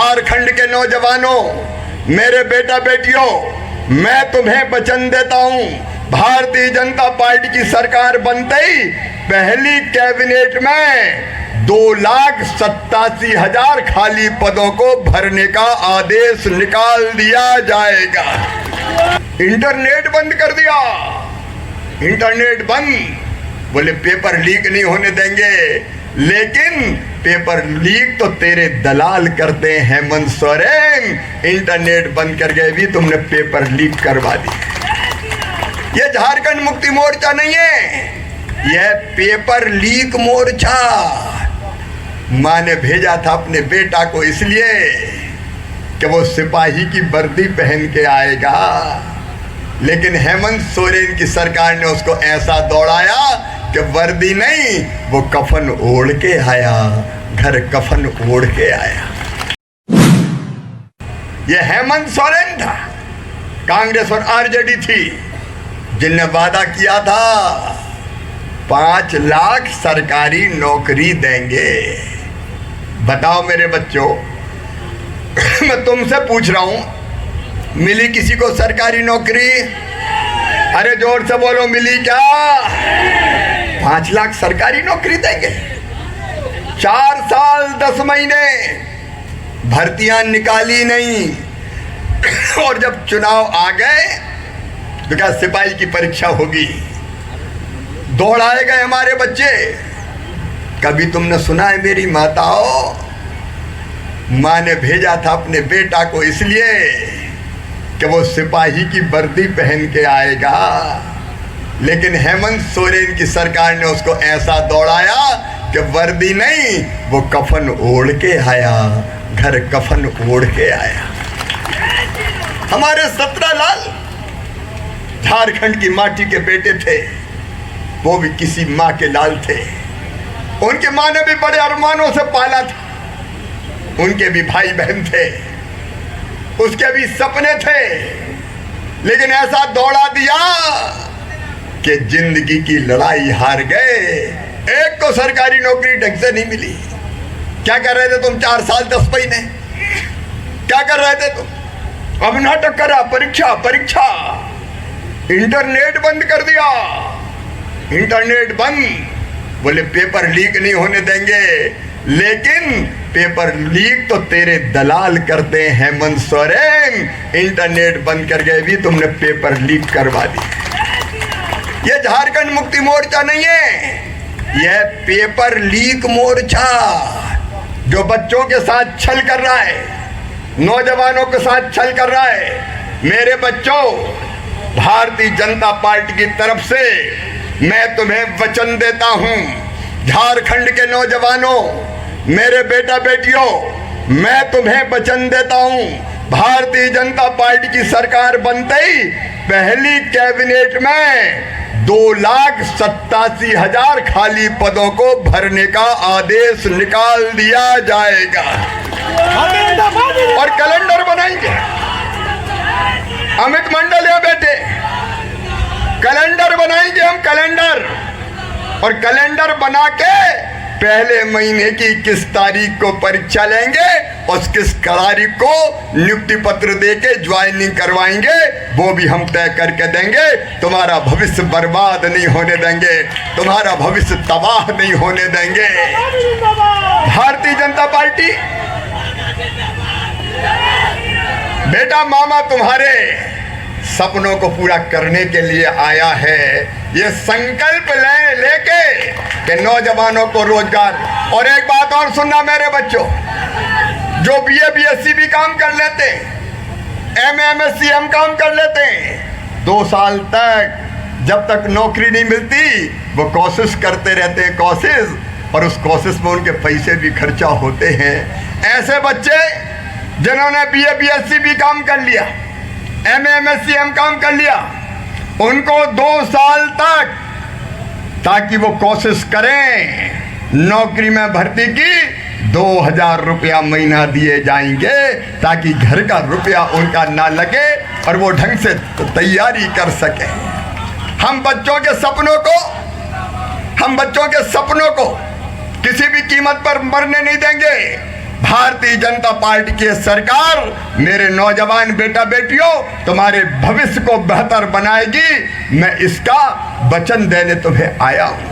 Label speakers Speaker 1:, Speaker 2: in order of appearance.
Speaker 1: झारखंड के नौजवानों, मेरे बेटा बेटियों, मैं तुम्हें वचन देता हूं, भारतीय जनता पार्टी की सरकार बनते ही पहली कैबिनेट में 2,87,000 खाली पदों को भरने का आदेश निकाल दिया जाएगा। इंटरनेट बंद कर दिया, इंटरनेट बंद, बोले पेपर लीक नहीं होने देंगे, लेकिन पेपर लीक तो तेरे दलाल करते हैं हेमंत सोरेन। इंटरनेट बंद करके भी तुमने पेपर लीक करवा दी। ये झारखंड मुक्ति मोर्चा नहीं है, यह पेपर लीक मोर्चा। माँ ने भेजा था अपने बेटा को इसलिए कि वो सिपाही की वर्दी पहन के आएगा, लेकिन हेमंत सोरेन की सरकार ने उसको ऐसा दौड़ाया कि वर्दी नहीं, वो कफन ओढ़ के आया, घर कफन ओढ़ के आया। ये हेमंत सोरेन था, कांग्रेस और आरजेडी थी जिनने वादा किया था 5 लाख सरकारी नौकरी देंगे। बताओ मेरे बच्चों, मैं तुमसे पूछ रहा हूं, मिली किसी को सरकारी नौकरी? अरे जोर से बोलो, मिली क्या? 5 लाख सरकारी नौकरी देंगे। 4 साल 10 महीने भर्तियां निकाली नहीं, और जब चुनाव आ गए तो क्या सिपाही की परीक्षा होगी? दौड़ाए गए हमारे बच्चे। कभी तुमने सुना है मेरी माताओं, माँ ने भेजा था अपने बेटा को इसलिए कि वो सिपाही की वर्दी पहन के आएगा, लेकिन हेमंत सोरेन की सरकार ने उसको ऐसा दौड़ाया कि वर्दी नहीं, वो कफन ओढ़ के आया, घर कफन ओढ़ के आया। हमारे 17 लाल झारखंड की माटी के बेटे थे, वो भी किसी माँ के लाल थे। उनके माँ ने भी बड़े अरमानों से पाला था, उनके भी भाई बहन थे, उसके भी सपने थे, लेकिन ऐसा दौड़ा दिया कि जिंदगी की लड़ाई हार गए। एक को सरकारी नौकरी ढंग से नहीं मिली। क्या कर रहे थे तुम 4 साल 10 महीने? क्या कर रहे थे तुम? अब नाटक करा, परीक्षा परीक्षा। इंटरनेट बंद कर दिया, इंटरनेट बंद, बोले पेपर लीक नहीं होने देंगे, लेकिन पेपर लीक तो तेरे दलाल करते हैं हेमंत सोरेन। इंटरनेट बंद करके भी तुमने पेपर लीक करवा दी। ये झारखंड मुक्ति मोर्चा नहीं है, यह पेपर लीक मोर्चा, जो बच्चों के साथ छल कर रहा है, नौजवानों के साथ छल कर रहा है। मेरे बच्चों, भारतीय जनता पार्टी की तरफ से मैं तुम्हें वचन देता हूं, झारखंड के नौजवानों, मेरे बेटा बेटियों, मैं तुम्हें वचन देता हूं, भारतीय जनता पार्टी की सरकार बनते ही पहली कैबिनेट में 2,87,000 खाली पदों को भरने का आदेश निकाल दिया जाएगा, और कैलेंडर बनाएंगे। अमित मंडल है बेटे, कैलेंडर बनाएंगे हम, कैलेंडर, और कैलेंडर बना के पहले महीने की 21 तारीख को परीक्षा लेंगे, और 21 तारीख को नियुक्ति पत्र देके ज्वाइनिंग करवाएंगे, वो भी हम तय करके देंगे। तुम्हारा भविष्य बर्बाद नहीं होने देंगे, तुम्हारा भविष्य तबाह नहीं होने देंगे। भारतीय जनता पार्टी, बेटा मामा तुम्हारे सपनों को पूरा करने के लिए आया है। ये संकल्प लेके कि नौजवानों को रोजगार। और एक बात और सुनना मेरे बच्चों, जो BA BSc भी काम कर लेते हैं, MA MSc हम काम कर लेते हैं, 2 साल तक जब तक नौकरी नहीं मिलती वो कोशिश करते रहते हैं, कोशिश, और उस कोशिश में उनके पैसे भी खर्चा होते हैं। ऐसे बच्चे जिन्होंने BA BSc भी काम कर लिया, MA MSc हम काम कर लिया, उनको 2 साल तक, ताकि वो कोशिश करें नौकरी में भर्ती की, 2,000 रुपया महीना दिए जाएंगे, ताकि घर का रुपया उनका ना लगे और वो ढंग से तैयारी कर सके। हम बच्चों के सपनों को किसी भी कीमत पर मरने नहीं देंगे। भारतीय जनता पार्टी की सरकार मेरे नौजवान बेटा बेटियों तुम्हारे भविष्य को बेहतर बनाएगी। मैं इसका वचन देने तुम्हें आया हूं।